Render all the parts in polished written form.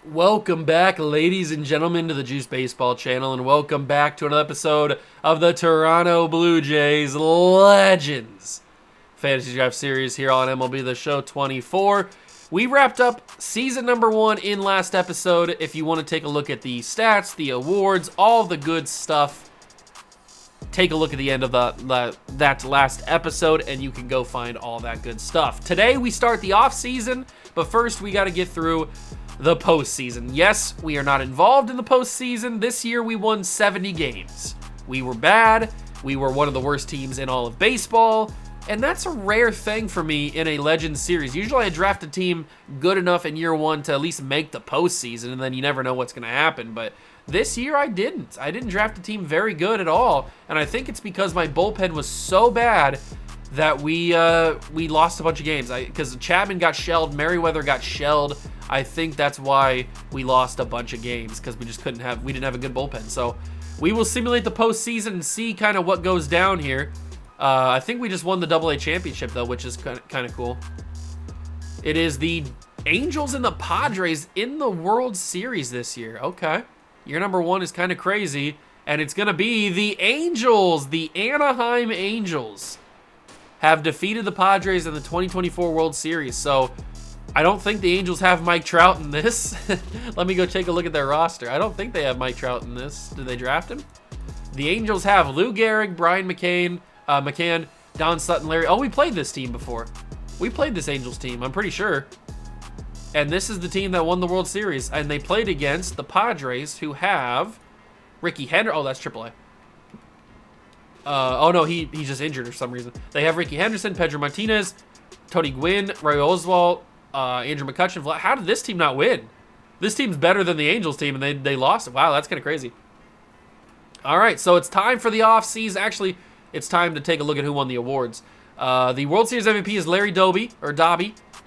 Welcome back, ladies and gentlemen, to the Juice Baseball channel, and welcome back to another episode of the Toronto Blue Jays Legends Fantasy Draft Series here on MLB The Show 24. We wrapped up season number 1 in last episode. If you want to take a look at the stats, the awards, all the good stuff, take a look at the end of that last episode, and you can go find all that good stuff. Today, we start the off season, but first, we got to get through the postseason. Yes, we are not involved in the postseason. This year, we won 70 games. We were bad. We were one of the worst teams in all of baseball, and that's a rare thing for me in a Legends series. Usually, I draft a team good enough in year 1 to at least make the postseason, and then you never know what's going to happen, but this year, I didn't. I didn't draft a team very good at all, and I think it's because my bullpen was so bad that we lost a bunch of games. Because Chapman got shelled, Merriweather got shelled. I think that's why we lost a bunch of games, because we didn't have a good bullpen. So we will simulate the postseason and see kind of what goes down here. I think we just won the AA championship though, which is kind of cool. It is the Angels and the Padres in the World Series this year. Okay. Year number 1 is kind of crazy, and it's going to be the Angels. The Anaheim Angels have defeated the Padres in the 2024 World Series. So I don't think the Angels have Mike Trout in this. Let me go take a look at their roster. I don't think they have Mike Trout in this. Did they draft him? The Angels have Lou Gehrig, Brian McCann, Don Sutton, Larry. Oh, we played this team before. We played this Angels team, I'm pretty sure. And this is the team that won the World Series. And they played against the Padres, who have Ricky Henderson. Oh, that's AAA. Oh, no, he's just injured for some reason. They have Ricky Henderson, Pedro Martinez, Tony Gwynn, Ray Oswalt, Andrew McCutchen. How did this team not win? This team's better than the Angels team, and they lost it. Wow, that's kind of crazy. All right, so it's time for the offseason. Actually, it's time to take a look at who won the awards. The World Series MVP is Larry Doby,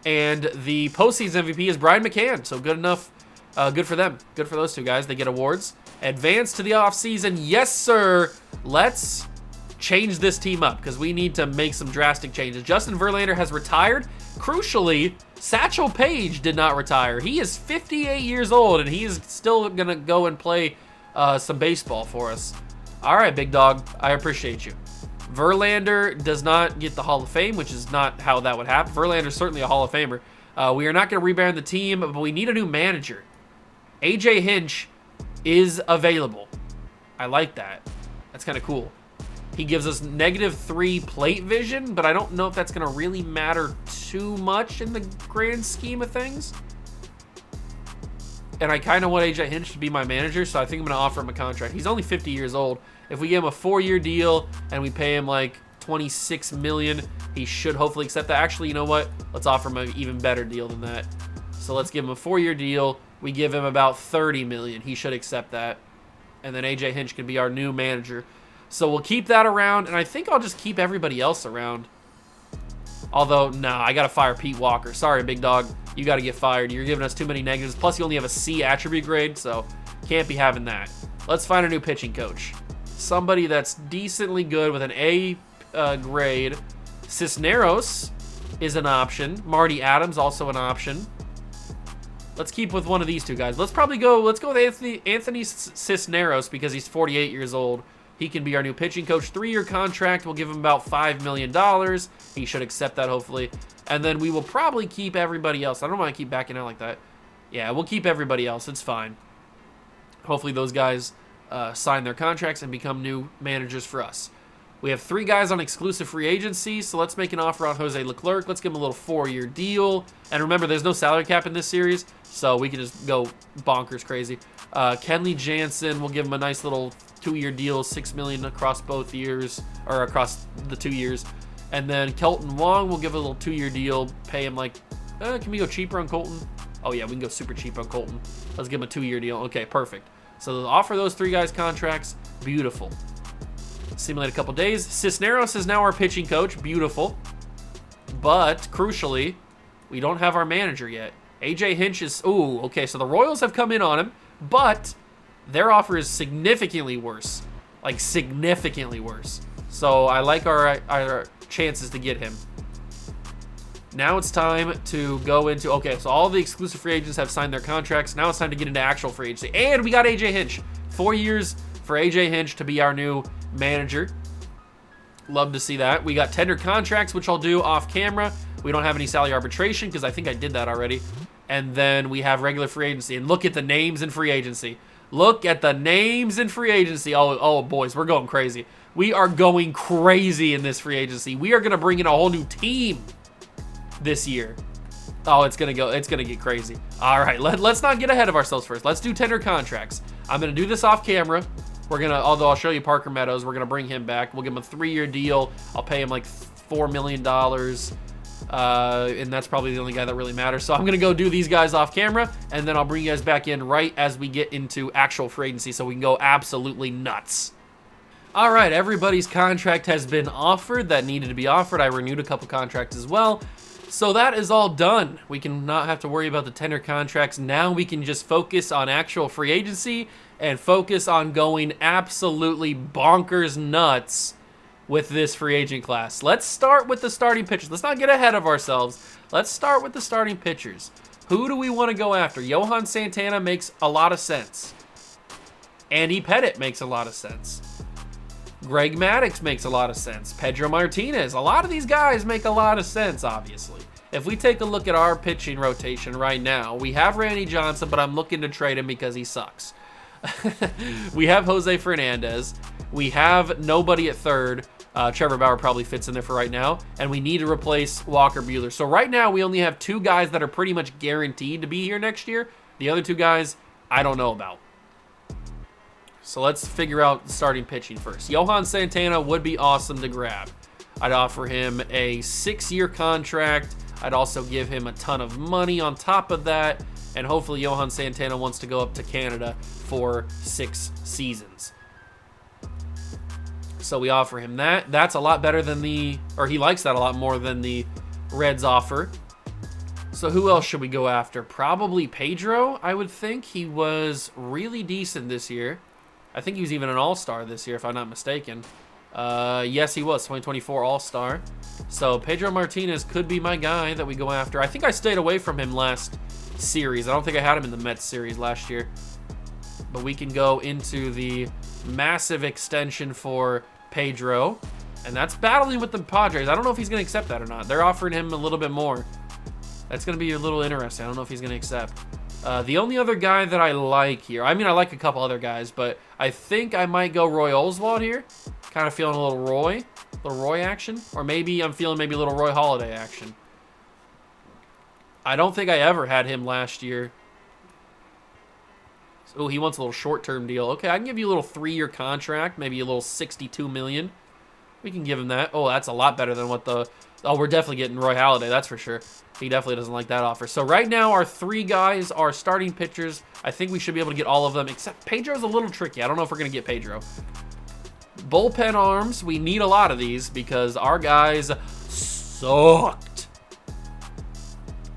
and the postseason MVP is Brian McCann. So good enough. Good for them. Good for those two guys. They get awards. Advance to the offseason. Yes, sir. Let's change this team up because we need to make some drastic changes. Justin Verlander has retired. Crucially, Satchel Paige did not retire. He is 58 years old, and he is still going to go and play some baseball for us. All right, big dog. I appreciate you. Verlander does not get the Hall of Fame, which is not how that would happen. Verlander is certainly a Hall of Famer. We are not going to rebrand the team, but we need a new manager. AJ Hinch is available. I like that. That's kind of cool. He gives us -3 plate vision, but I don't know if that's going to really matter too much in the grand scheme of things. And I kind of want AJ Hinch to be my manager, so I think I'm going to offer him a contract. He's only 50 years old. If we give him a 4-year deal and we pay him like $26 million, he should hopefully accept that. Actually, you know what? Let's offer him an even better deal than that. So let's give him a 4-year deal. We give him about $30 million. He should accept that. And then AJ Hinch can be our new manager. So we'll keep that around, and I think I'll just keep everybody else around. Although, nah, I got to fire Pete Walker. Sorry, big dog. You got to get fired. You're giving us too many negatives. Plus, you only have a C attribute grade, so can't be having that. Let's find a new pitching coach. Somebody that's decently good with an A grade. Cisneros is an option. Marty Adams, also an option. Let's keep with one of these two guys. Let's go with Anthony Cisneros because he's 48 years old. He can be our new pitching coach. 3-year contract. We'll give him about $5 million. He should accept that, hopefully. And then we will probably keep everybody else. I don't want to keep backing out like that. Yeah, we'll keep everybody else. It's fine. Hopefully those guys sign their contracts and become new managers for us. We have 3 guys on exclusive free agency, so let's make an offer on Jose Leclerc. Let's give him a little 4-year deal. And remember, there's no salary cap in this series, so we can just go bonkers crazy. Kenley Jansen, we'll give him a nice little 2-year deal, $6 million across both years, or across the 2 years. And then Kelton Wong, we'll give a little 2-year deal, pay him like, can we go cheaper on Colton? Oh yeah, we can go super cheap on Colton. Let's give him a 2-year deal. Okay, perfect. So they'll offer those 3 guys contracts. Beautiful. Simulate a couple days. Cisneros is now our pitching coach. Beautiful. But, crucially, we don't have our manager yet. AJ Hinch is... Ooh, okay, so the Royals have come in on him, but their offer is significantly worse. Like, significantly worse. So I like our chances to get him. Now it's time to go into, okay, so all the exclusive free agents have signed their contracts. Now it's time to get into actual free agency. And we got AJ Hinch. 4 years for AJ Hinch to be our new manager. Love to see that. We got tender contracts, which I'll do off camera. We don't have any salary arbitration because I think I did that already. And then we have regular free agency. And look at the names in free agency. Look at the names in free agency. Oh, boys, we're going crazy. We are going crazy in this free agency. We are going to bring in a whole new team this year. Oh, it's going to get crazy. All right, let's not get ahead of ourselves first. Let's do tender contracts. I'm going to do this off camera. Although I'll show you Parker Meadows, we're going to bring him back. We'll give him a 3-year deal. I'll pay him like $4 million. And that's probably the only guy that really matters. So I'm going to go do these guys off camera, and then I'll bring you guys back in right as we get into actual free agency so we can go absolutely nuts. All right, everybody's contract has been offered that needed to be offered. I renewed a couple contracts as well. So that is all done. We can not have to worry about the tender contracts. Now we can just focus on actual free agency and focus on going absolutely bonkers nuts with this free agent class. Let's start with the starting pitchers. Let's not get ahead of ourselves. Let's start with the starting pitchers. Who do we want to go after? Johan Santana makes a lot of sense. Andy Pettitte makes a lot of sense. Greg Maddux makes a lot of sense. Pedro Martinez. A lot of these guys make a lot of sense, obviously. If we take a look at our pitching rotation right now, we have Randy Johnson, but I'm looking to trade him because he sucks. We have Jose Fernandez. We have nobody at third. Trevor Bauer probably fits in there for right now. And we need to replace Walker Buehler. So right now, we only have 2 guys that are pretty much guaranteed to be here next year. The other 2 guys, I don't know about. So let's figure out starting pitching first. Johan Santana would be awesome to grab. I'd offer him a 6-year contract. I'd also give him a ton of money on top of that. And hopefully Johan Santana wants to go up to Canada for 6 seasons. So we offer him that. That's a lot better than he likes that a lot more than the Reds offer. So who else should we go after? Probably Pedro, I would think. He was really decent this year. I think he was even an all-star this year, if I'm not mistaken. Yes, he was, 2024 all-star. So Pedro Martinez could be my guy that we go after. I think I stayed away from him last series. I don't think I had him in the Mets series last year. But we can go into the massive extension for Pedro. And that's battling with the Padres. I don't know if he's going to accept that or not. They're offering him a little bit more. That's going to be a little interesting. I don't know if he's going to accept. The only other guy that I like here, I mean, I like a couple other guys, but I think I might go Roy Oswalt here. Kind of feeling a little Roy action. Or maybe I'm feeling maybe a little Roy Halladay action. I don't think I ever had him last year. Oh, he wants a little short-term deal. Okay, I can give you a little 3-year contract, maybe a little $62 million. We can give him that. Oh, that's a lot better than what the... Oh, we're definitely getting Roy Halladay, that's for sure. He definitely doesn't like that offer. So right now, our 3 guys are starting pitchers. I think we should be able to get all of them, except Pedro's a little tricky. I don't know if we're going to get Pedro. Bullpen arms, we need a lot of these because our guys sucked.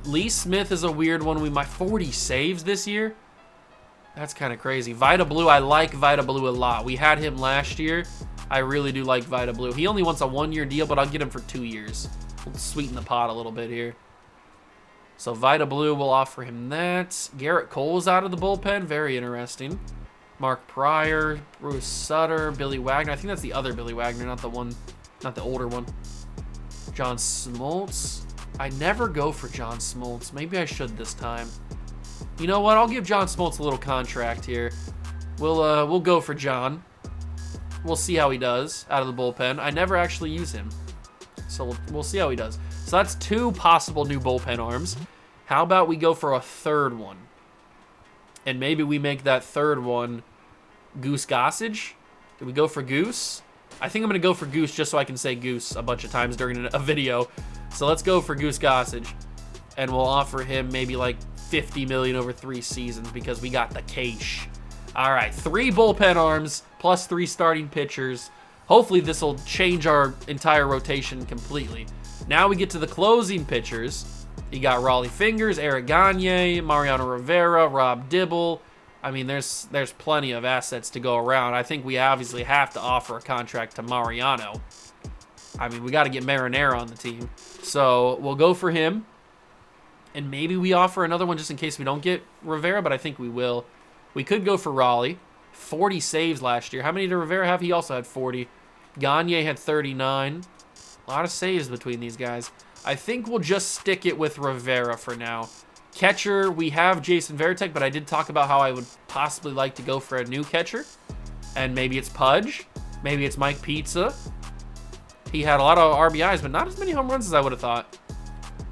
Lee Smith is a weird one. We might 40 saves this year. That's kind of crazy. Vida Blue, I like Vida Blue a lot. We had him last year. I really do like Vida Blue. He only wants a 1-year deal, but I'll get him for 2 years. We'll sweeten the pot a little bit here. So Vida Blue, we'll offer him that. Garrett Cole's out of the bullpen. Very interesting. Mark Pryor, Bruce Sutter, Billy Wagner. I think that's the other Billy Wagner, not the older one. John Smoltz. I never go for John Smoltz. Maybe I should this time. You know what? I'll give John Smoltz a little contract here. We'll go for John. We'll see how he does out of the bullpen. I never actually use him. So we'll see how he does. So that's 2 possible new bullpen arms. How about we go for a 3rd one? And maybe we make that 3rd one Goose Gossage. Did we go for Goose? I think I'm going to go for Goose just so I can say Goose a bunch of times during a video. So let's go for Goose Gossage. And we'll offer him maybe like $50 million over 3 seasons because we got the cash. All right, 3 bullpen arms plus 3 starting pitchers. Hopefully this will change our entire rotation completely. Now we get to the closing pitchers. You got Raleigh Fingers, Eric Gagne, Mariano Rivera, Rob Dibble. I mean, there's plenty of assets to go around. I think we obviously have to offer a contract to Mariano. I mean, we got to get Marinara on the team. So we'll go for him. And maybe we offer another one just in case we don't get Rivera, but I think we will. We could go for Raleigh. 40 saves last year. How many did Rivera have? He also had 40. Gagne had 39. A lot of saves between these guys. I think we'll just stick it with Rivera for now. Catcher, we have Jason Varitek, but I did talk about how I would possibly like to go for a new catcher. And maybe it's Pudge. Maybe it's Mike Pizza. He had a lot of RBIs, but not as many home runs as I would have thought.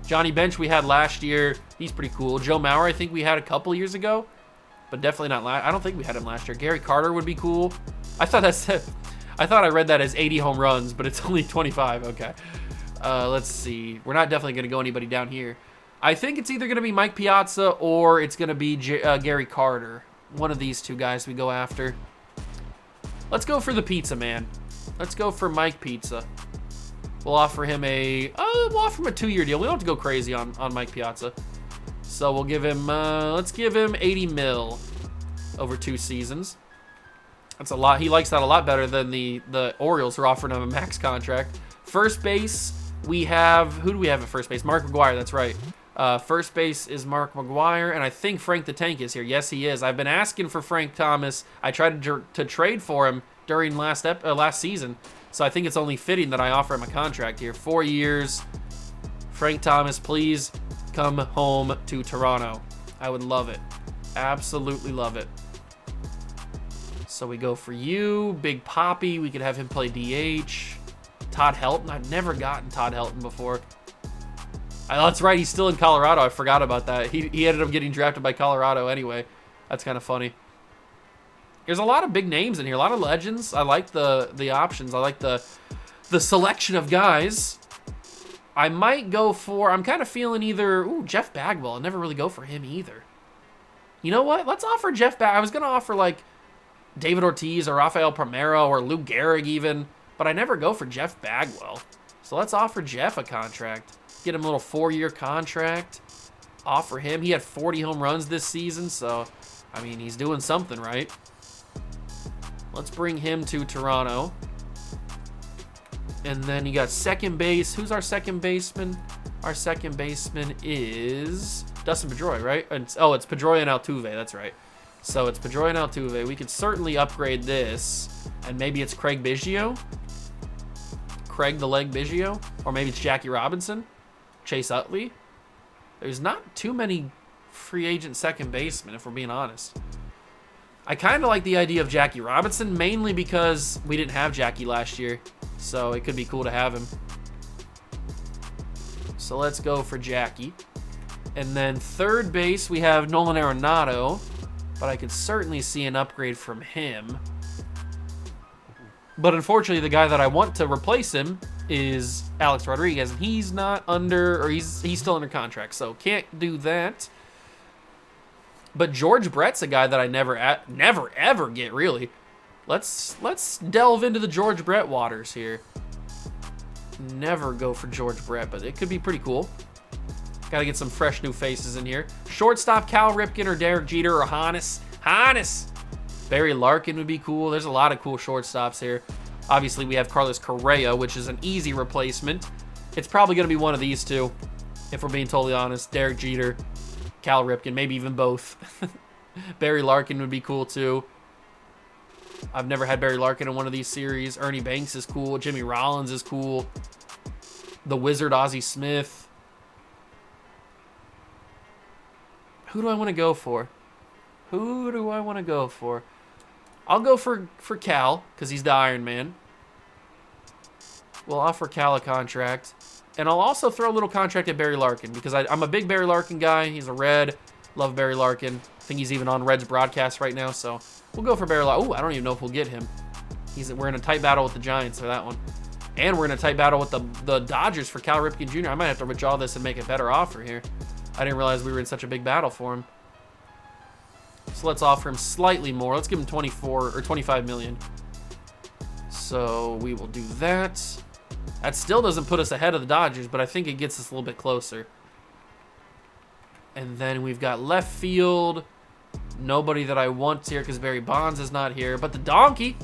Johnny Bench we had last year. He's pretty cool. Joe Mauer I think we had a couple years ago, but definitely not last. I don't think we had him last year. Gary Carter would be cool. I thought I read that as 80 home runs, but it's only 25. Okay. Let's see. We're not definitely going to go anybody down here. I think it's either going to be Mike Piazza or it's going to be Gary Carter. One of these two guys we go after. Let's go for the Pizza Man. Let's go for Mike Pizza. We'll offer him a 2-year deal. We don't have to go crazy on Mike Piazza. So we'll give him, let's give him 80 mil over 2 seasons. That's a lot. He likes that a lot better than the Orioles who are offering him a max contract. First base, we have, who do we have at first base? Mark McGwire, that's right. First base is Mark McGwire, and I think Frank the Tank is here. Yes, he is. I've been asking for Frank Thomas. I tried to trade for him during last season. So I think it's only fitting that I offer him a contract here. 4 years. Frank Thomas, please come home to Toronto. I would love it. Absolutely love it. So we go for you. Big Poppy. We could have him play DH. Todd Helton. I've never gotten Todd Helton before. That's right. He's still in Colorado. I forgot about that. He ended up getting drafted by Colorado anyway. That's kind of funny. There's a lot of big names in here, a lot of legends. I like the options. I like the selection of guys. I might go for, I'm kind of feeling either, Jeff Bagwell. I'll never really go for him either. You know what? Let's offer Jeff Bagwell. I was going to offer like David Ortiz or Rafael Primero or Lou Gehrig even, but I never go for Jeff Bagwell. So let's offer Jeff a contract. Get him a little 4-year contract. Offer him. He had 40 home runs this season, so, I mean, he's doing something right. Let's bring him to Toronto. And then you got second base. Who's our second baseman? Our second baseman is Dustin Pedroia, right? It's Pedroia and Altuve. That's right. So it's Pedroia and Altuve. We could certainly upgrade this. And maybe it's Craig Biggio. Craig the Leg Biggio. Or maybe it's Jackie Robinson. Chase Utley. There's not too many free agent second basemen, if we're being honest. I kind of like the idea of Jackie Robinson, mainly because we didn't have Jackie last year. So it could be cool to have him. So let's go for Jackie. And then third base, we have Nolan Arenado. But I could certainly see an upgrade from him. But unfortunately, the guy that I want to replace him is Alex Rodriguez. And he's not under, or he's still under contract. So can't do that. But George Brett's a guy that I never ever get, really. Let's delve into the George Brett waters here. Never go for George Brett, but it could be pretty cool. Got to get some fresh new faces in here. Shortstop, Cal Ripken or Derek Jeter or Hannes. Barry Larkin would be cool. There's a lot of cool shortstops here. Obviously, we have Carlos Correa, which is an easy replacement. It's probably going to be one of these two, if we're being totally honest. Derek Jeter, Cal Ripken, maybe even both. Barry Larkin would be cool too. I've never had Barry Larkin in one of these series. Ernie Banks is cool. Jimmy Rollins is cool. The Wizard, Ozzie Smith. Who do I want to go for? I'll go for Cal, because he's the Iron Man. We'll offer Cal a contract. And I'll also throw a little contract at Barry Larkin, because I'm a big Barry Larkin guy. He's a Red. Love Barry Larkin. I think he's even on Reds broadcast right now, so we'll go for Barry Larkin. Oh, I don't even know if we'll get him. We're in a tight battle with the Giants for that one. And we're in a tight battle with the Dodgers for Cal Ripken Jr. I might have to withdraw this and make a better offer here. I didn't realize we were in such a big battle for him. So let's offer him slightly more. Let's give him 24 or 25 million. So we will do that. That still doesn't put us ahead of the Dodgers, but I think it gets us a little bit closer. And then we've got left field. Nobody that I want here because Barry Bonds is not here. But the Donkey.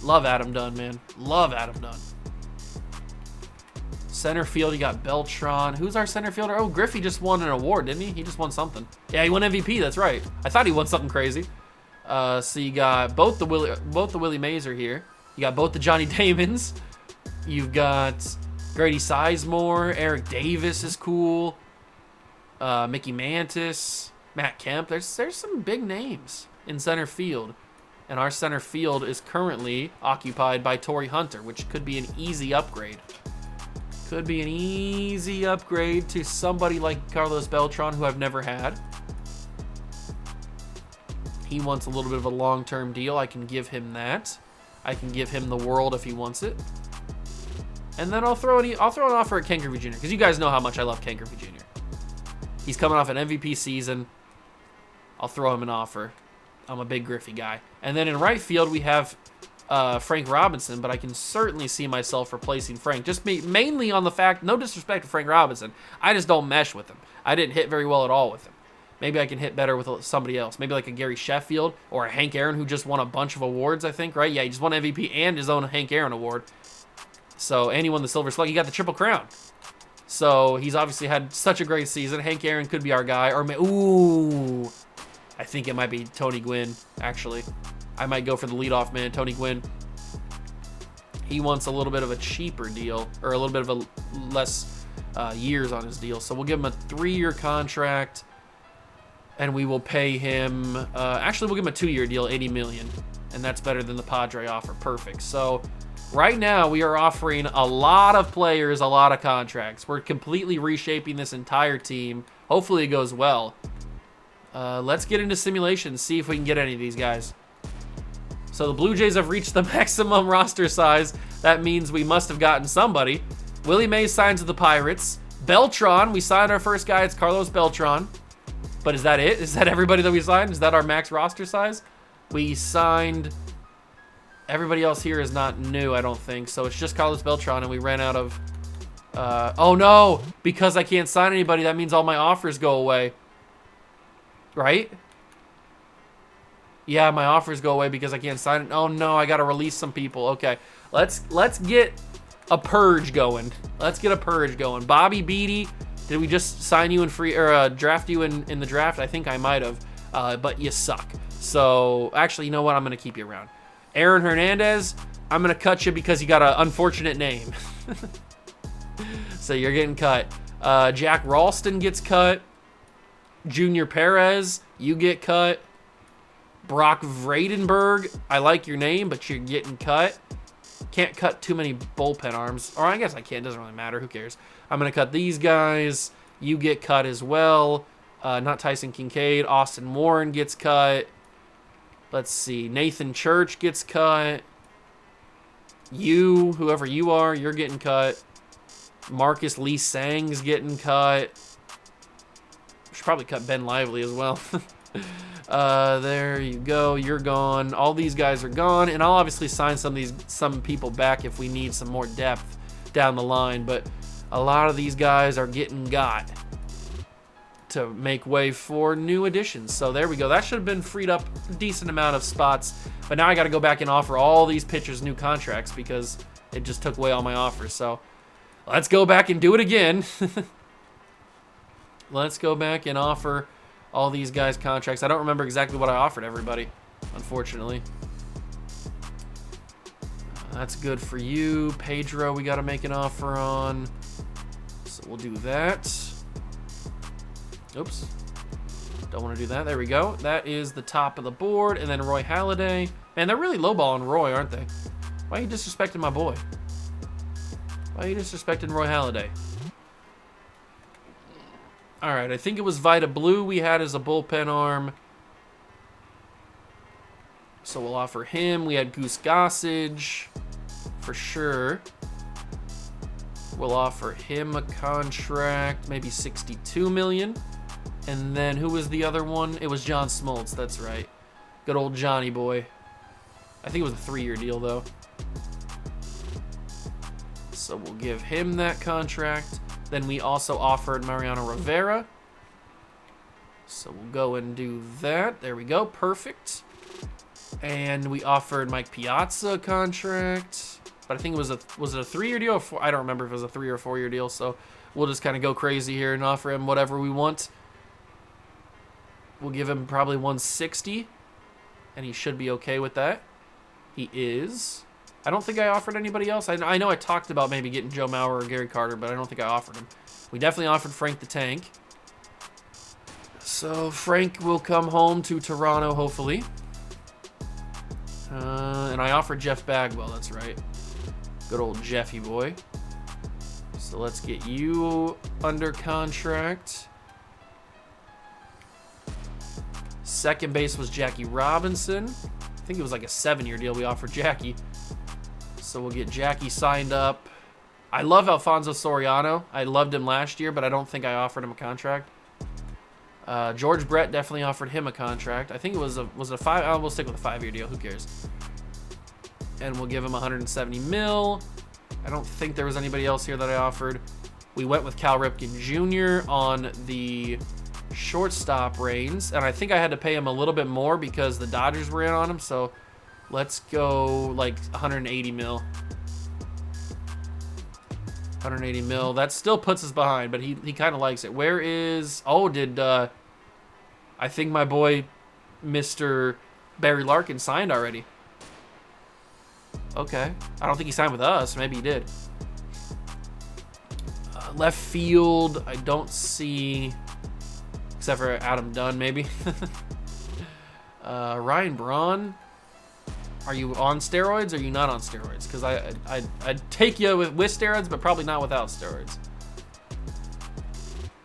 Love Adam Dunn, man. Love Adam Dunn. Center field, you got Beltran. Who's our center fielder? Oh, Griffey just won an award, didn't he? He just won something. Yeah, he won MVP. That's right. I thought he won something crazy. So you got both the Willie Mays are here. You got both the Johnny Damons. You've got Grady Sizemore. Eric Davis is cool. Mickey Mantis. Matt Kemp. There's some big names in center field. And our center field is currently occupied by Torrey Hunter, which could be an easy upgrade. Could be an easy upgrade to somebody like Carlos Beltran, who I've never had. He wants a little bit of a long-term deal. I can give him that. I can give him the world if he wants it. And then I'll throw an offer at Ken Griffey Jr. because you guys know how much I love Ken Griffey Jr. He's coming off an MVP season. I'll throw him an offer. I'm a big Griffey guy. And then in right field, we have Frank Robinson, but I can certainly see myself replacing Frank. Just mainly on the fact, no disrespect to Frank Robinson, I just don't mesh with him. I didn't hit very well at all with him. Maybe I can hit better with somebody else. Maybe like a Gary Sheffield or a Hank Aaron who just won a bunch of awards, I think, right? Yeah, he just won MVP and his own Hank Aaron award. So, and he won the Silver Slug. He got the Triple Crown. So, he's obviously had such a great season. Hank Aaron could be our guy. Or, ooh, I think it might be Tony Gwynn, actually. I might go for the leadoff man, Tony Gwynn. He wants a little bit of a cheaper deal, or a little bit of a less years on his deal. So, we'll give him a 3-year contract. And we will pay him, actually we'll give him a 2-year deal, $80 million. And that's better than the Padre offer. Perfect. So right now we are offering a lot of players, a lot of contracts. We're completely reshaping this entire team. Hopefully it goes well. Let's get into simulation, see if we can get any of these guys. So the Blue Jays have reached the maximum roster size. That means we must have gotten somebody. Willie Mays signs with the Pirates. Beltran, we signed our first guy. It's Carlos Beltran. But is that it? Is that everybody that we signed? Is that our max roster size? We signed... Everybody else here is not new, I don't think. So it's just Carlos Beltran, and we ran out of... oh, no! Because I can't sign anybody, that means all my offers go away. Right? Yeah, my offers go away because I can't sign it. Oh, no, I got to release some people. Okay, let's get a purge going. Let's get a purge going. Bobby Beatty... Did we just sign you in free or draft you in the draft? I think I might have, but you suck. So actually, you know what? I'm gonna keep you around. Aaron Hernandez, I'm gonna cut you because you got an unfortunate name. So you're getting cut. Jack Ralston gets cut. Junior Perez, you get cut. Brock Vradenberg, I like your name, but you're getting cut. Can't cut too many bullpen arms. Or I guess I can. Doesn't really matter. Who cares? I'm going to cut these guys. You get cut as well. Not Tyson Kincaid. Austin Warren gets cut. Let's see. Nathan Church gets cut. You, whoever you are, you're getting cut. Marcus Lee Sang's getting cut. Should probably cut Ben Lively as well. There you go. You're gone. All these guys are gone, and I'll obviously sign some people back if we need some more depth down the line. But a lot of these guys are getting got to make way for new additions. So there we go. That should have been freed up a decent amount of spots. But now I got to go back and offer all these pitchers new contracts because it just took away all my offers. So let's go back and do it again. Let's go back and offer all these guys contracts. I don't remember exactly what I offered everybody, unfortunately. That's good for you. Pedro, we got to make an offer on. So we'll do that. Oops. Don't want to do that. There we go. That is the top of the board. And then Roy Halladay. Man, they're really lowballing Roy, aren't they? Why are you disrespecting my boy? Why are you disrespecting Roy Halladay? All right, I think it was Vita Blue we had as a bullpen arm. So we'll offer him. We had Goose Gossage for sure. We'll offer him a contract, maybe $62 million. And then who was the other one? It was John Smoltz, that's right. Good old Johnny boy. I think it was a 3-year deal, though. So we'll give him that contract. Then we also offered Mariano Rivera. So we'll go and do that. There we go. Perfect. And we offered Mike Piazza a contract. but I think it was was it a 3-year deal? Or four? I don't remember if it was a 3 or 4-year deal. So we'll just kind of go crazy here and offer him whatever we want. We'll give him probably 160, and he should be okay with that. He is. I don't think I offered anybody else. I know I talked about maybe getting Joe Mauer or Gary Carter, but I don't think I offered him. We definitely offered Frank the Tank. So Frank will come home to Toronto, hopefully. And I offered Jeff Bagwell, that's right. Good old Jeffy boy. So let's get you under contract. Second base was Jackie Robinson. I think it was like a 7-year deal we offered Jackie. So we'll get Jackie signed up. I love Alfonso Soriano. I loved him last year, but I don't think I offered him a contract. George Brett definitely offered him a contract. I think it was a 5. Oh, we'll stick with a 5-year deal. Who cares? And we'll give him 170 mil. I don't think there was anybody else here that I offered. We went with Cal Ripken Jr. on the shortstop reins, and I think I had to pay him a little bit more because the Dodgers were in on him. So let's go like 180 mil. 180 mil. That still puts us behind, but he kind of likes it. Where is... Oh, did... I think my boy, Mr. Barry Larkin, signed already. Okay. I don't think he signed with us. Maybe he did. Left field, I don't see... Except for Adam Dunn, maybe. Ryan Braun... Are you on steroids or are you not on steroids? Because I'd take you with steroids, but probably not without steroids.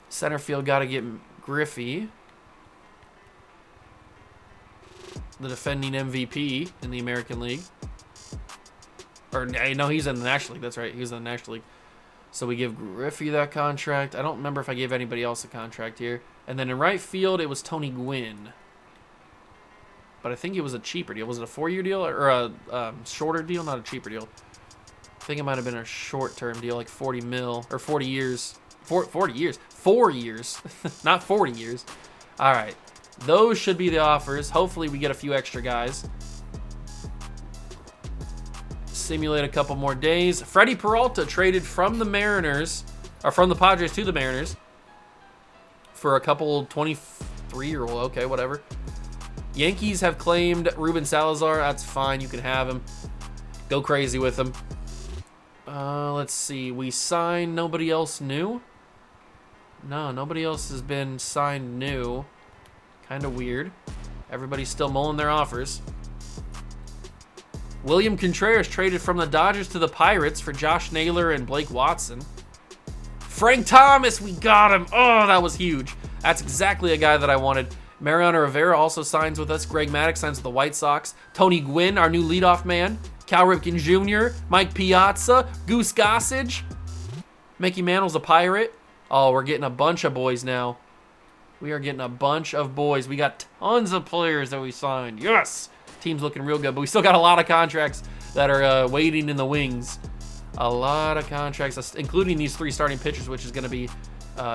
Center field got to get Griffey. The defending MVP in the American League. Or, no, he's in the National League. That's right. He was in the National League. So we give Griffey that contract. I don't remember if I gave anybody else a contract here. And then in right field, it was Tony Gwynn. But I think it was a cheaper deal. Was it a 4-year deal or a shorter deal? Not a cheaper deal. I think it might have been a short-term deal, like 40 mil or 40 years. 40 years. 4 years. Not 40 years. All right. Those should be the offers. Hopefully we get a few extra guys. Simulate a couple more days. Freddie Peralta traded from the Mariners, or from the Padres to the Mariners for a couple 23-year-old. Okay, whatever. Yankees have claimed Ruben Salazar. That's fine. You can have him. Go crazy with him. Let's see. We signed nobody else new. No, nobody else has been signed new. Kind of weird. Everybody's still mulling their offers. William Contreras traded from the Dodgers to the Pirates for Josh Naylor and Blake Watson. Frank Thomas, we got him. Oh, that was huge. That's exactly a guy that I wanted. Mariano Rivera also signs with us. Greg Maddux signs with the White Sox. Tony Gwynn, our new leadoff man. Cal Ripken Jr., Mike Piazza, Goose Gossage. Mickey Mantle's a Pirate. Oh, we're getting a bunch of boys now. We are getting a bunch of boys. We got tons of players that we signed. Yes! Team's looking real good, but we still got a lot of contracts that are waiting in the wings. A lot of contracts, including these 3 starting pitchers, which is going to be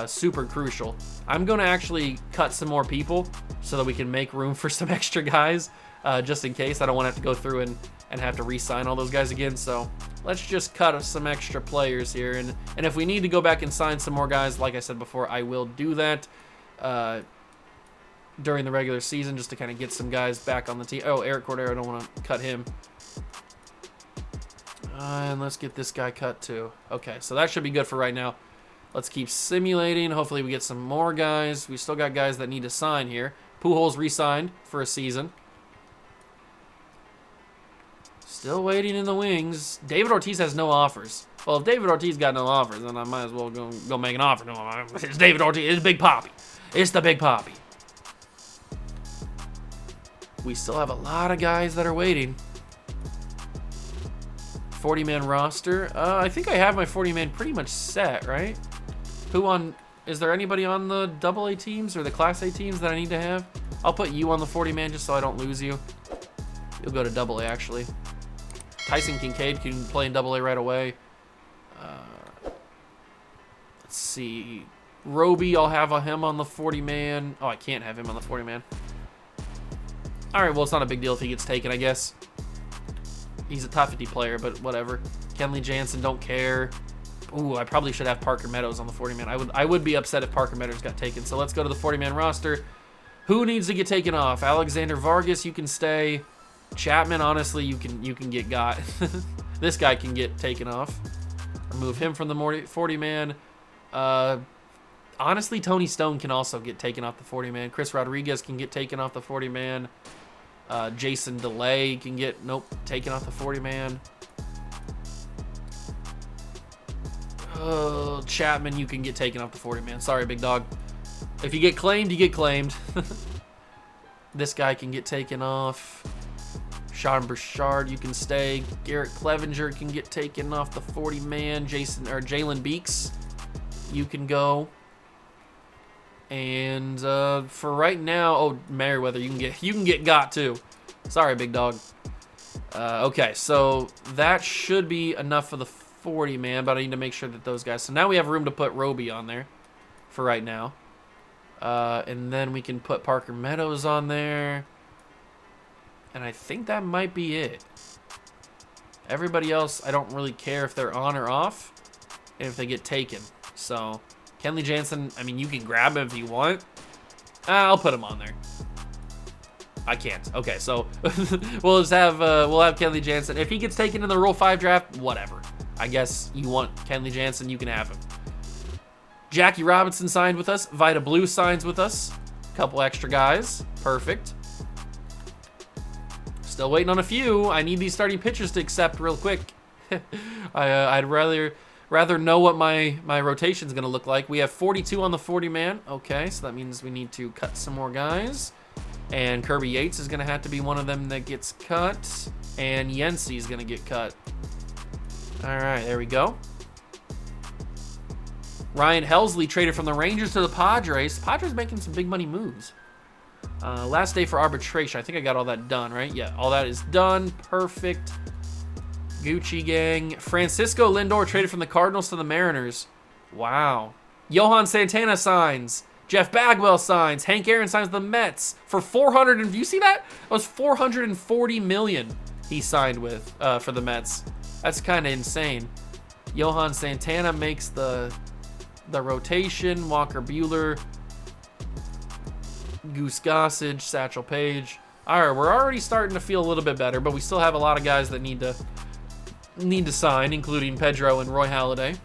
super crucial. I'm going to actually cut some more people so that we can make room for some extra guys, just in case. I don't want to have to go through and have to re-sign all those guys again. So let's just cut some extra players here. And if we need to go back and sign some more guys, like I said before, I will do that during the regular season just to kind of get some guys back on the team. Oh, Eric Cordero, I don't want to cut him. And let's get this guy cut too. Okay, so that should be good for right now. Let's keep simulating. Hopefully we get some more guys. We still got guys that need to sign here. Pujols re-signed for a season. Still waiting in the wings. David Ortiz has no offers. Well, if David Ortiz got no offers, then I might as well go make an offer. No, it's David Ortiz. It's Big Papi. It's the Big Papi. We still have a lot of guys that are waiting. 40-man roster. I think I have my 40-man pretty much set, right? Is there anybody on the AA teams or the Class A teams that I need to have? I'll put you on the 40-man just so I don't lose you. You'll go to AA, actually. Tyson Kincaid can play in AA right away. Let's see. Roby, I'll have him on the 40-man. Oh, I can't have him on the 40-man. All right, well, it's not a big deal if he gets taken, I guess. He's a top 50 player, but whatever. Kenley Jansen, don't care. Ooh, I probably should have Parker Meadows on the 40-man. I would be upset if Parker Meadows got taken. So let's go to the 40-man roster. Who needs to get taken off? Alexander Vargas, you can stay. Chapman, honestly, you can get got. This guy can get taken off. Remove him from the 40-man. Honestly, Tony Stone can also get taken off the 40-man. Chris Rodriguez can get taken off the 40-man. Jason DeLay can get, taken off the 40-man. Chapman, you can get taken off the 40-man. Sorry, big dog. If you get claimed, you get claimed. This guy can get taken off. Sean Burchard, you can stay. Garrett Clevenger can get taken off the 40-man. Jalen Beeks, you can go. And for right now, Merriweather, you can get got too. Sorry, big dog. Okay, so that should be enough for the 40-man, but I need to make sure that those guys. So now we have room to put Roby on there for right now. And then we can put Parker Meadows on there. And I think that might be it. Everybody else, I don't really care if they're on or off and if they get taken. So Kenley Jansen, I mean, you can grab him if you want. I'll put him on there. I can't. Okay, so we'll have Kenley Jansen. If he gets taken in the Rule 5 draft, whatever. I guess you want Kenley Jansen, you can have him. Jackie Robinson signed with us. Vita Blue signs with us. Couple extra guys. Perfect. Still waiting on a few. I need these starting pitchers to accept real quick. I'd rather know what my rotation's going to look like. We have 42 on the 40-man. Okay, so that means we need to cut some more guys. And Kirby Yates is going to have to be one of them that gets cut. And Yency is going to get cut. All right, there we go. Ryan Helsley traded from the Rangers to the Padres. The Padres making some big money moves. Last day for arbitration. I think I got all that done, right? Yeah, all that is done. Perfect. Gucci gang. Francisco Lindor traded from the Cardinals to the Mariners. Wow. Johan Santana signs. Jeff Bagwell signs. Hank Aaron signs the Mets for 400. And you see that? That was 440 million he signed with for the Mets. That's kind of insane. Johan Santana makes the rotation. Walker Buehler, Goose Gossage, Satchel Paige. All right, we're already starting to feel a little bit better, but we still have a lot of guys that need to sign, including Pedro and Roy Halladay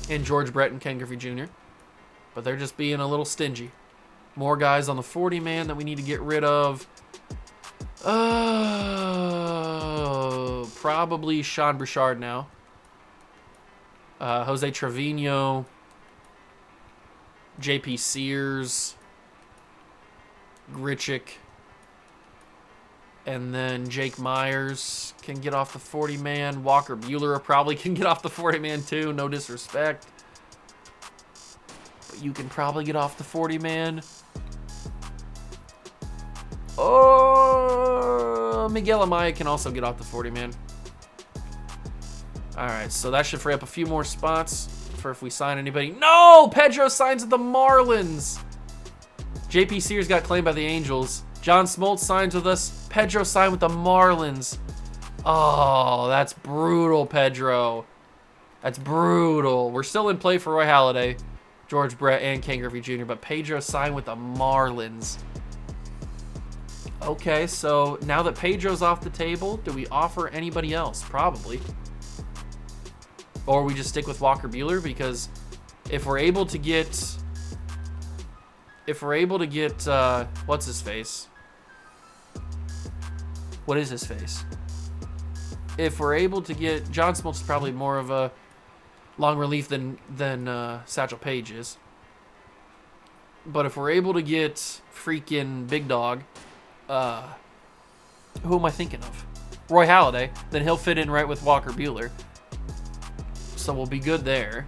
and George Brett and Ken Griffey Jr. But they're just being a little stingy. More guys on the 40-man that we need to get rid of. Probably Sean Burchard now. Jose Trevino, JP Sears, Grichuk, and then Jake Myers can get off the 40-man. Walker Buehler probably can get off the 40-man too, no disrespect. But you can probably get off the 40-man. Oh, Miguel Amaya can also get off the 40-man. All right, so that should free up a few more spots for if we sign anybody. No! Pedro signs with the Marlins. JP Sears got claimed by the Angels. John Smoltz signs with us. Pedro signed with the Marlins. Oh, that's brutal, Pedro. That's brutal. We're still in play for Roy Halladay, George Brett, and Ken Griffey Jr., but Pedro signed with the Marlins. Okay, so now that Pedro's off the table, do we offer anybody else? Probably. Or we just stick with Walker Buehler, because if we're able to get what's his face? What is his face? If we're able to get John Smoltz, is probably more of a long relief than Satchel Paige is. But if we're able to get freaking Big Dog, who am I thinking of? Roy Halladay, then he'll fit in right with Walker Buehler. So we'll be good there.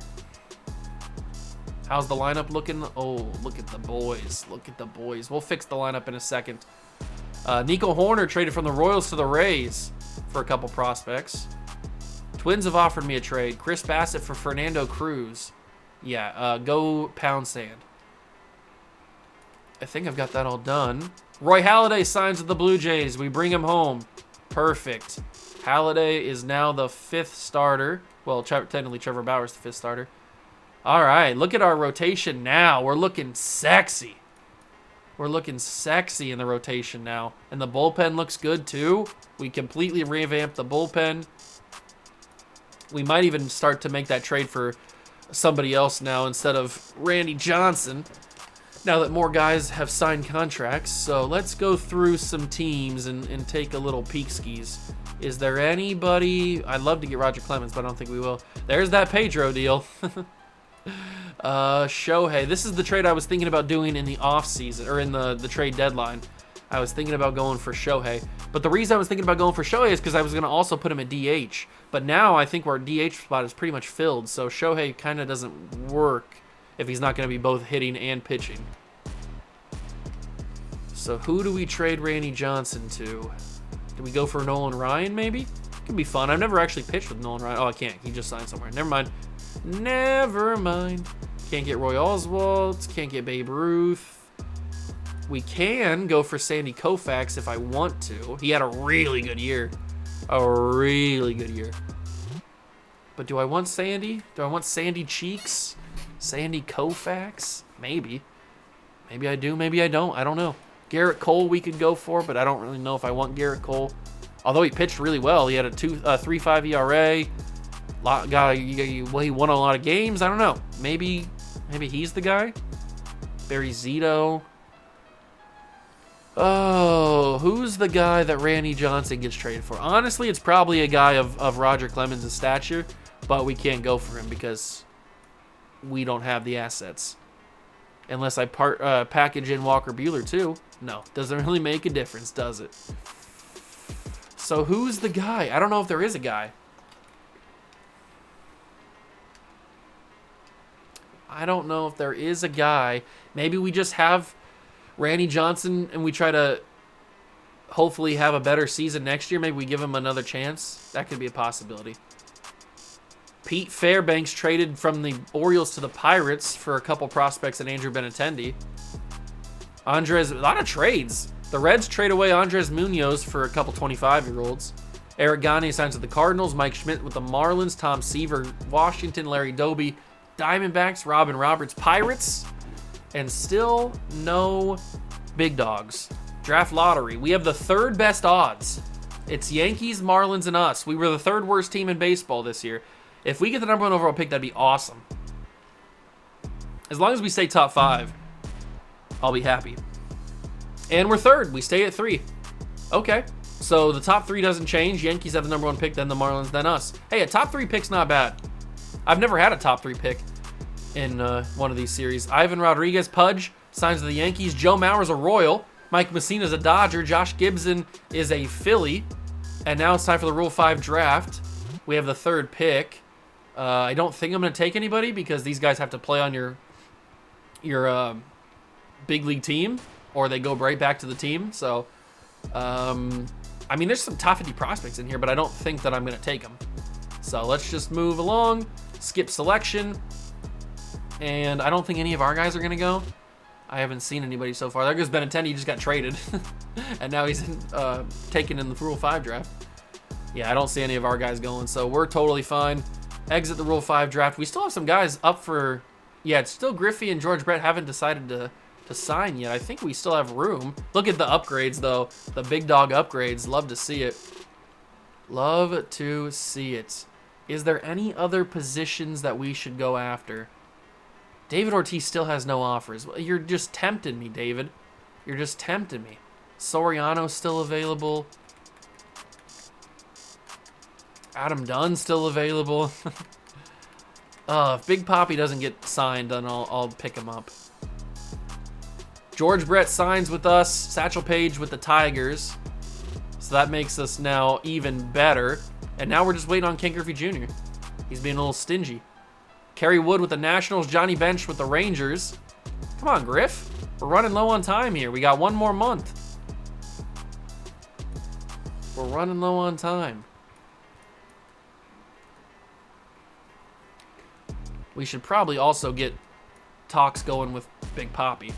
How's the lineup looking? Oh, look at the boys. Look at the boys. We'll fix the lineup in a second. Nico Horner traded from the Royals to the Rays for a couple prospects. Twins have offered me a trade. Chris Bassett for Fernando Cruz. Yeah, go pound sand. I think I've got that all done. Roy Halladay signs with the Blue Jays. We bring him home. Perfect. Halladay is now the 5th starter. Well, technically Trevor Bauer's the 5th starter. All right, look at our rotation now. We're looking sexy. We're looking sexy in the rotation now. And the bullpen looks good too. We completely revamped the bullpen. We might even start to make that trade for somebody else now instead of Randy Johnson, now that more guys have signed contracts. So let's go through some teams and take a little peek skis. Is there anybody? I'd love to get Roger Clemens, but I don't think we will. There's that Pedro deal. Shohei. This is the trade I was thinking about doing in the off season, or in the trade deadline. I was thinking about going for Shohei. But the reason I was thinking about going for Shohei is because I was going to also put him at DH. But now I think our DH spot is pretty much filled, so Shohei kind of doesn't work if he's not going to be both hitting and pitching. So who do we trade Randy Johnson to? Do we go for Nolan Ryan, maybe? Could be fun. I've never actually pitched with Nolan Ryan. Oh, I can't. He just signed somewhere. Never mind. Never mind. Can't get Roy Oswalt. Can't get Babe Ruth. We can go for Sandy Koufax if I want to. He had a really good year. A really good year. But do I want Sandy? Do I want Sandy Cheeks? Sandy Koufax? Maybe. Maybe I do, maybe I don't. I don't know. Garrett Cole we could go for, but I don't really know if I want Garrett Cole. Although he pitched really well. He had a 3.5 ERA. He won a lot of games. I don't know. Maybe he's the guy. Barry Zito. Oh, who's the guy that Randy Johnson gets traded for? Honestly, it's probably a guy of Roger Clemens' stature, but we can't go for him because we don't have the assets. Unless I package in Walker Buehler too. No, doesn't really make a difference, does it? So who's the guy? I don't know if there is a guy. I don't know if there is a guy. Maybe we just have Randy Johnson and we try to hopefully have a better season next year. Maybe we give him another chance. That could be a possibility. Pete Fairbanks traded from the Orioles to the Pirates for a couple prospects and Andrew Benintendi. A lot of trades. The Reds trade away Andres Munoz for a couple 25-year-olds. Eric Gagne signs with the Cardinals. Mike Schmidt with the Marlins. Tom Seaver, Washington. Larry Doby, Diamondbacks. Robin Roberts, Pirates. And still no big dogs. Draft lottery. We have the 3rd best odds. It's Yankees, Marlins, and us. We were the 3rd worst team in baseball this year. If we get the number 1 overall pick, that'd be awesome. As long as we stay top 5, I'll be happy. And we're 3rd. We stay at 3. Okay. So the top 3 doesn't change. Yankees have the number 1 pick, then the Marlins, then us. Hey, a top 3 pick's not bad. I've never had a top 3 pick in one of these series. Ivan Rodriguez, Pudge, signs with the Yankees. Joe Mauer's a Royal. Mike Messina's a Dodger. Josh Gibson is a Philly. And now it's time for the Rule 5 draft. We have the 3rd pick. I don't think I'm going to take anybody because these guys have to play on your big league team, or they go right back to the team. So, I mean, there's some top 50 prospects in here, but I don't think that I'm going to take them. So let's just move along, skip selection, and I don't think any of our guys are going to go. I haven't seen anybody so far. There goes Benintendi, he just got traded, and now he's taken in the Rule 5 draft. Yeah, I don't see any of our guys going, so we're totally fine. Exit the Rule 5 draft. We still have some guys up for... Yeah, it's still Griffey and George Brett haven't decided to sign yet. I think we still have room. Look at the upgrades, though. The big dog upgrades. Love to see it. Love to see it. Is there any other positions that we should go after? David Ortiz still has no offers. You're just tempting me, David. You're just tempting me. Soriano's still available. Adam Dunn's still available. If Big Papi doesn't get signed, then I'll pick him up. George Brett signs with us. Satchel Paige with the Tigers. So that makes us now even better. And now we're just waiting on Ken Griffey Jr. He's being a little stingy. Kerry Wood with the Nationals. Johnny Bench with the Rangers. Come on, Griff. We're running low on time here. We got 1 more month. We're running low on time. We should probably also get talks going with Big Papi.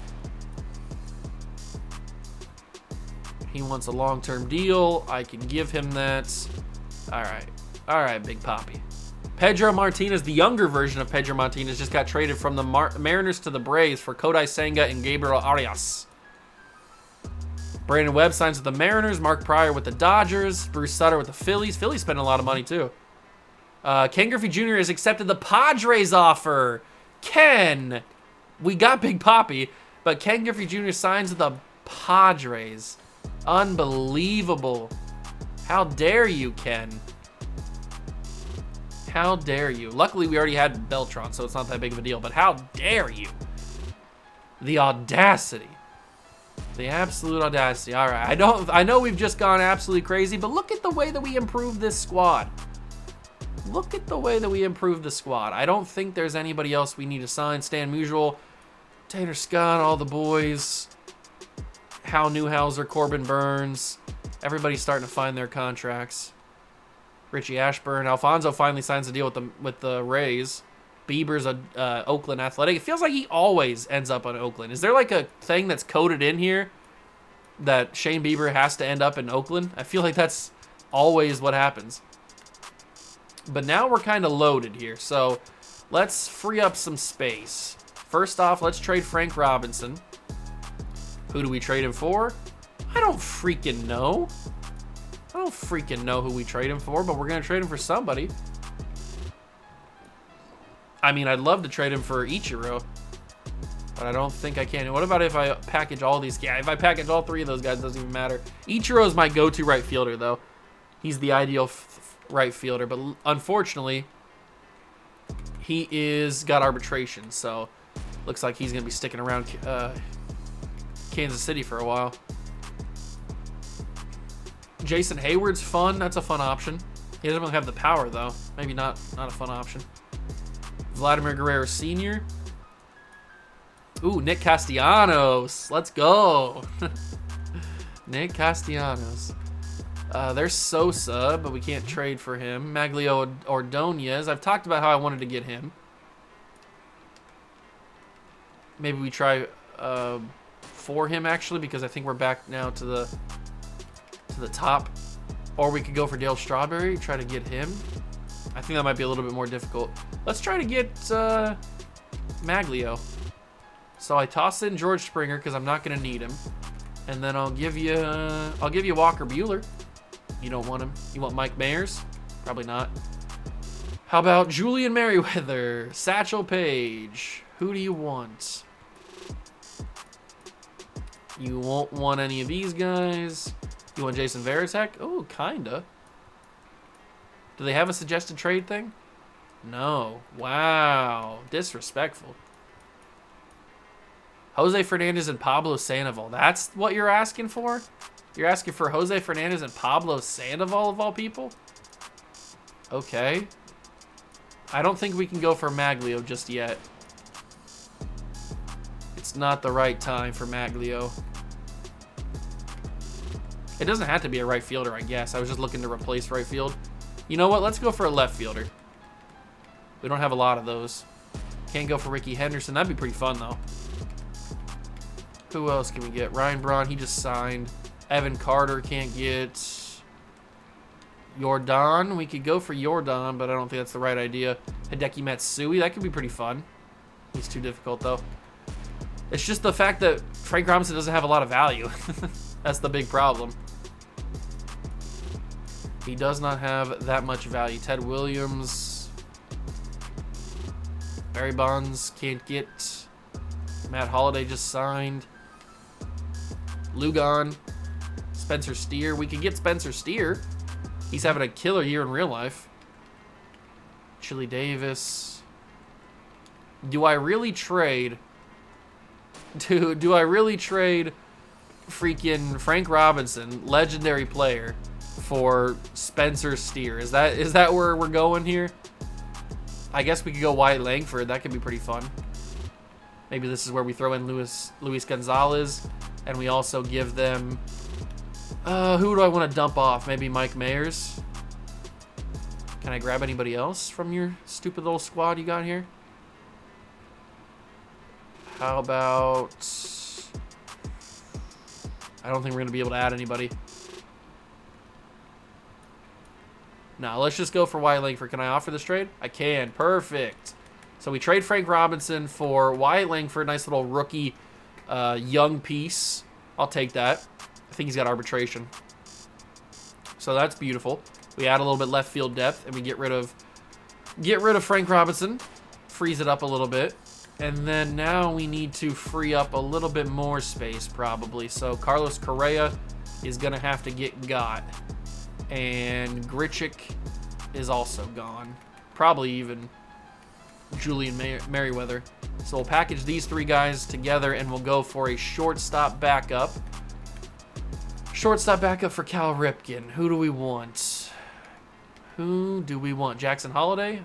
He wants a long-term deal. I can give him that. All right, Big Papi. Pedro Martinez, the younger version of Pedro Martinez, just got traded from the Mariners to the Braves for Kodai Senga and Gabriel Arias. Brandon Webb signs with the Mariners. Mark Pryor with the Dodgers. Bruce Sutter with the Phillies. Phillies spending a lot of money, too. Ken Griffey Jr. has accepted the Padres offer. Ken, we got Big Papi, but Ken Griffey Jr. signs with the Padres. Unbelievable. How dare you, Ken? How dare you? Luckily, we already had Beltran, so it's not that big of a deal, but how dare you? The audacity. The absolute audacity. All right, I know we've just gone absolutely crazy, but look at the way that we improved this squad. Look at the way that we improved the squad. I don't think there's anybody else we need to sign. Stan Musial, Tanner Scott, all the boys, Hal Newhouser, Corbin Burns. Everybody's starting to find their contracts. Richie Ashburn. Alfonso finally signs a deal with the Rays. Bieber's a Oakland Athletic. It feels like he always ends up on Oakland. Is there like a thing that's coded in here that Shane Bieber has to end up in Oakland? I feel like that's always what happens. But now we're kind of loaded here, so let's free up some space. First off, let's trade Frank Robinson. Who do we trade him for? I don't freaking know. I don't freaking know who we trade him for, but we're going to trade him for somebody. I mean, I'd love to trade him for Ichiro, but I don't think I can. What about if I package all these guys? If I package all three of those guys, it doesn't even matter. Ichiro is my go-to right fielder, though. He's the ideal right fielder, but unfortunately, he got arbitration, so looks like he's going to be sticking around Kansas City for a while. Jason Hayward's fun. That's a fun option. He doesn't really have the power, though. Maybe not a fun option. Vladimir Guerrero Sr. Ooh, Nick Castellanos. Let's go. Nick Castellanos. There's Sosa, but we can't trade for him. Maglio Ordonez. I've talked about how I wanted to get him. Maybe we try for him, actually, because I think we're back now to the top. Or we could go for Dale Strawberry, try to get him. I think that might be a little bit more difficult. Let's try to get Maglio. So I toss in George Springer because I'm not going to need him, and then I'll give you Walker Buehler. You don't want him. You want Mike Mayers? Probably not. How about Julian Merriweather, Satchel Paige? Who do you want? You won't want any of these guys. You want Jason Varitek? Oh, kinda. Do they have a suggested trade thing? No. Wow. Disrespectful. Jose Fernandez and Pablo Sandoval. That's what you're asking for? You're asking for Jose Fernandez and Pablo Sandoval of all people? Okay. I don't think we can go for Maglio just yet. It's not the right time for Maglio. It doesn't have to be a right fielder, I guess. I was just looking to replace right field. You know what? Let's go for a left fielder. We don't have a lot of those. Can't go for Ricky Henderson. That'd be pretty fun, though. Who else can we get? Ryan Braun, he just signed. Evan Carter can't get. Yordan. We could go for Yordan, but I don't think that's the right idea. Hideki Matsui. That could be pretty fun. He's too difficult, though. It's just the fact that Frank Robinson doesn't have a lot of value. That's the big problem. He does not have that much value. Ted Williams. Barry Bonds can't get. Matt Holliday just signed. Lugon. Spencer Steer. We could get Spencer Steer. He's having a killer year in real life. Chili Davis. Do I really trade? Do I really trade freaking Frank Robinson, legendary player, for Spencer Steer? Is that where we're going here? I guess we could go Wyatt Langford. That could be pretty fun. Maybe this is where we throw in Luis Gonzalez, and we also give them. Who do I want to dump off? Maybe Mike Mayers. Can I grab anybody else from your stupid little squad you got here? How about... I don't think we're going to be able to add anybody. No, let's just go for Wyatt Langford. Can I offer this trade? I can. Perfect. So we trade Frank Robinson for Wyatt Langford. Nice little rookie young piece. I'll take that. I think he's got arbitration. So that's beautiful. We add a little bit left field depth, and we get rid of Frank Robinson. Freeze it up a little bit. And then now we need to free up a little bit more space, probably. So Carlos Correa is going to have to get got. And Grichuk is also gone. Probably even Julian Merriweather. So we'll package these three guys together, and we'll go for a shortstop backup. Shortstop backup for Cal Ripken. Who do we want? Jackson Holiday?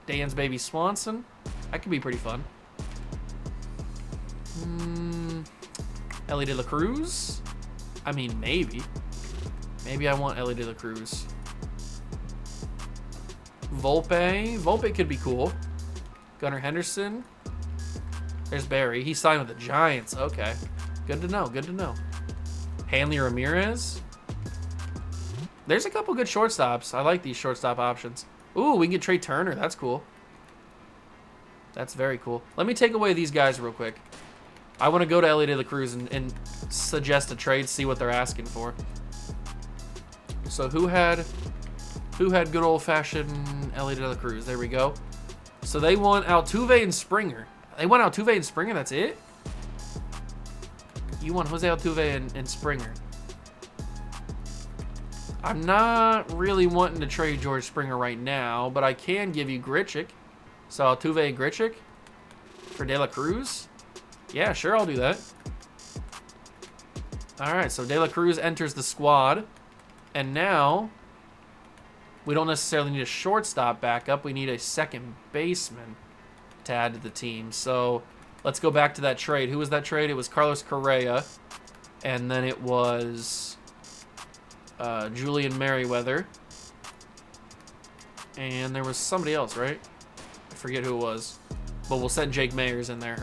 Dansby Swanson? That could be pretty fun. Ellie De La Cruz? I mean, maybe. Maybe I want Ellie De La Cruz. Volpe? Volpe could be cool. Gunnar Henderson? There's Barry. He signed with the Giants. Okay. Good to know. Good to know. Hanley Ramirez? There's a couple good shortstops. I like these shortstop options. Ooh, we can get Trey Turner. That's cool. That's very cool. Let me take away these guys real quick. I want to go to Ellie De La Cruz and suggest a trade, see what they're asking for. So who had good old-fashioned Ellie De La Cruz? There we go. So they want Altuve and Springer. They want Altuve and Springer, that's it? You want Jose Altuve and Springer. I'm not really wanting to trade George Springer right now, but I can give you Grichuk. So Altuve and Grichuk for De La Cruz? Yeah, sure, I'll do that. All right, so De La Cruz enters the squad. And now, we don't necessarily need a shortstop backup. We need a second baseman to add to the team. So let's go back to that trade. Who was that trade? It was Carlos Correa. And then it was Julian Merriweather. And there was somebody else, right? I forget who it was. But we'll send Jake Myers in there.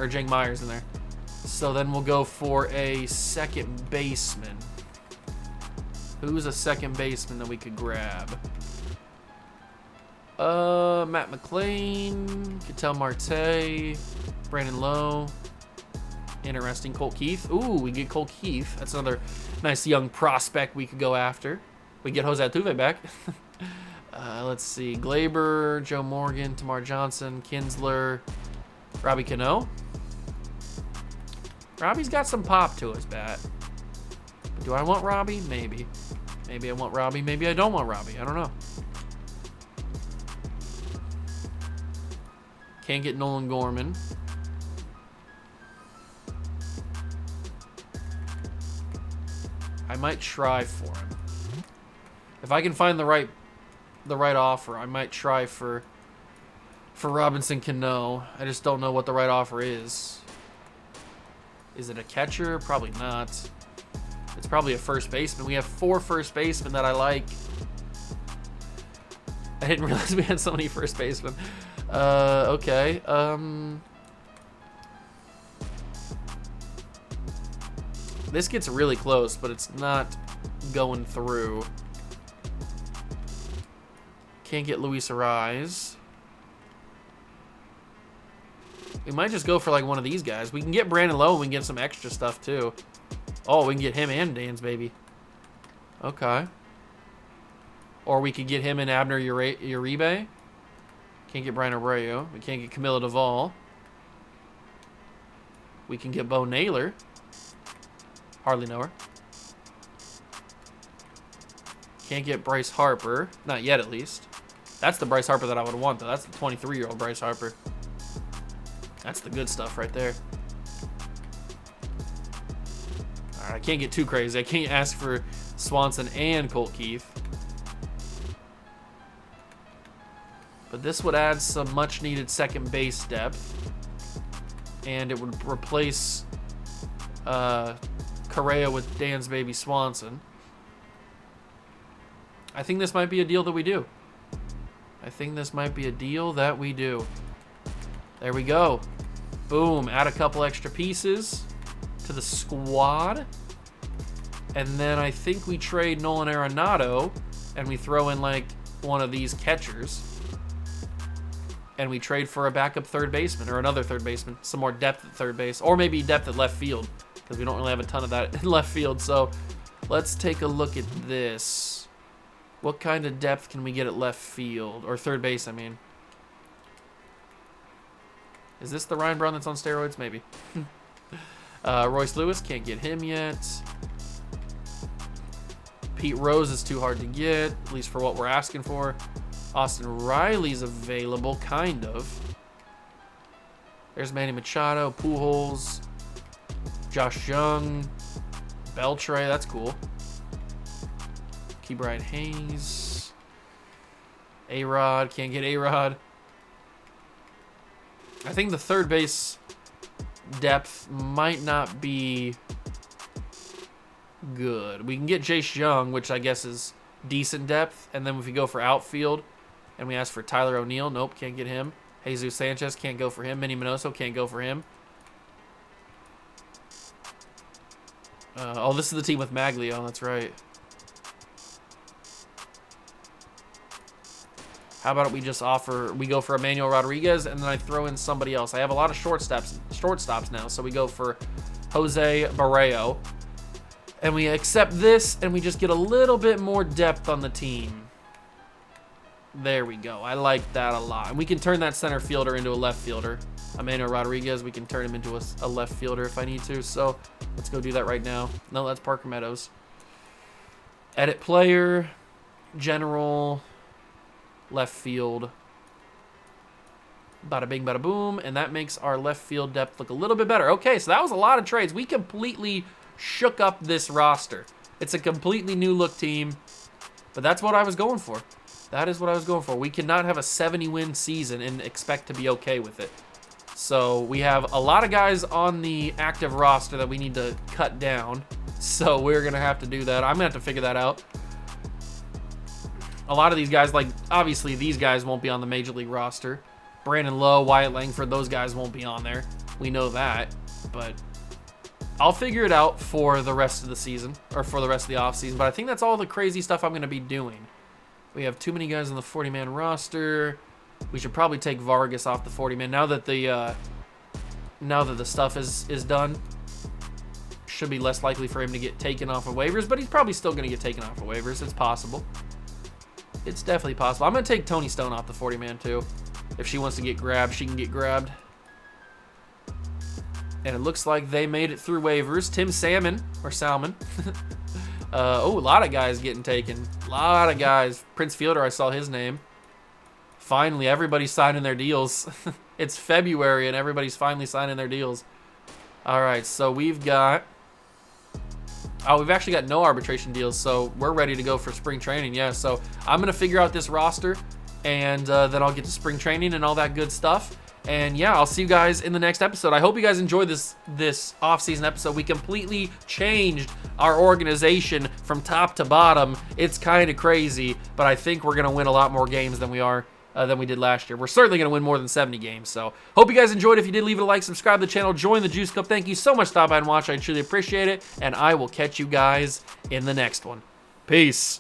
So then we'll go for a second baseman. Who's a second baseman that we could grab? Matt McLean, Ketel Marte, Brandon Lowe. Interesting. Colt Keith. Ooh, we get Colt Keith. That's another nice young prospect we could go after. We get Jose Altuve back. Let's see. Glaber, Joe Morgan, Tamar Johnson, Kinsler, Robbie Cano. Robbie's got some pop to his bat. But do I want Robbie? Maybe. Maybe I want Robbie. Maybe I don't want Robbie. I don't know. Can't get Nolan Gorman. I might try for him. If I can find the right offer, I might try for Robinson Cano. I just don't know what the right offer is. Is it a catcher? Probably not. It's probably a first baseman. We have 4 first basemen that I like. I didn't realize we had so many first basemen. Okay. This gets really close, but it's not going through. Can't get Luis Ariz. We might just go for like one of these guys. We can get Brandon Lowe and we can get some extra stuff too. Oh, we can get him and Dansby. Okay. Or we could get him and Abner Uribe. Can't get Brian Abreu. We can't get Camilo Duvall. We can get Bo Naylor. Hardly know her. Can't get Bryce Harper. Not yet, at least. That's the Bryce Harper that I would want, though. That's the 23-year-old Bryce Harper. That's the good stuff right there. All right, I can't get too crazy. I can't ask for Swanson and Colt Keith. But this would add some much-needed second base depth. And it would replace Correa with Dansby Swanson. I think this might be a deal that we do. There we go. Boom. Add a couple extra pieces to the squad. And then I think we trade Nolan Arenado and we throw in like one of these catchers, and we trade for a backup third baseman or another third baseman, some more depth at third base, or maybe depth at left field, because we don't really have a ton of that in left field. So let's take a look at this. What kind of depth can we get at left field, or third base, I mean? Is this the Ryan Braun that's on steroids? Maybe. Royce Lewis, can't get him yet. Pete Rose is too hard to get, at least for what we're asking for. Austin Riley's available, kind of. There's Manny Machado, Pujols, Josh Jung, Beltre, that's cool. Ke'Bryan Hayes. A-Rod, can't get A-Rod. I think the third base depth might not be good. We can get Jace Jung, which I guess is decent depth. And then if we go for outfield and we ask for Tyler O'Neill, nope, can't get him. Jesus Sanchez, can't go for him. Minnie Minoso, can't go for him. Oh, this is the team with Maglio, that's right. How about we just we go for Emmanuel Rodriguez, and then I throw in somebody else. I have a lot of shortstops now, so we go for Jose Barrero. And we accept this, and we just get a little bit more depth on the team. There we go. I like that a lot. And we can turn that center fielder into a left fielder. Emmanuel Rodriguez, we can turn him into a left fielder if I need to. So let's go do that right now. No, that's Parker Meadows. Edit player, general, left field. Bada bing, bada boom. And that makes our left field depth look a little bit better. Okay, so that was a lot of trades. We completely shook up this roster. It's a completely new look team, but that's what I was going for. That is what I was going for. We cannot have a 70-win season and expect to be okay with it. So we have a lot of guys on the active roster that we need to cut down. So we're going to have to do that. I'm going to have to figure that out. A lot of these guys, like, obviously these guys won't be on the Major League roster. Brandon Lowe, Wyatt Langford, those guys won't be on there. We know that, but I'll figure it out for the rest of the season, or for the rest of the offseason, but I think that's all the crazy stuff I'm going to be doing. We have too many guys on the 40-man roster. We should probably take Vargas off the 40-man now that the stuff is done. Should be less likely for him to get taken off of waivers, but he's probably still going to get taken off of waivers. It's possible. It's definitely possible. I'm going to take Tony Stone off the 40-man too. If she wants to get grabbed, she can get grabbed. And it looks like they made it through waivers. Tim Salmon. Oh, a lot of guys getting taken. A lot of guys. Prince Fielder, I saw his name. Finally, everybody's signing their deals. It's February, and everybody's finally signing their deals. All right, so we've got... Oh, we've actually got no arbitration deals, so we're ready to go for spring training. Yeah, so I'm going to figure out this roster, and then I'll get to spring training and all that good stuff. And yeah, I'll see you guys in the next episode. I hope you guys enjoyed this off-season episode. We completely changed our organization from top to bottom. It's kind of crazy, but I think we're going to win a lot more games than we did last year. We're certainly going to win more than 70 games. So hope you guys enjoyed. If you did, leave it a like, subscribe to the channel, join the Juice Cup. Thank you so much for stopping by and watching. I truly appreciate it. And I will catch you guys in the next one. Peace.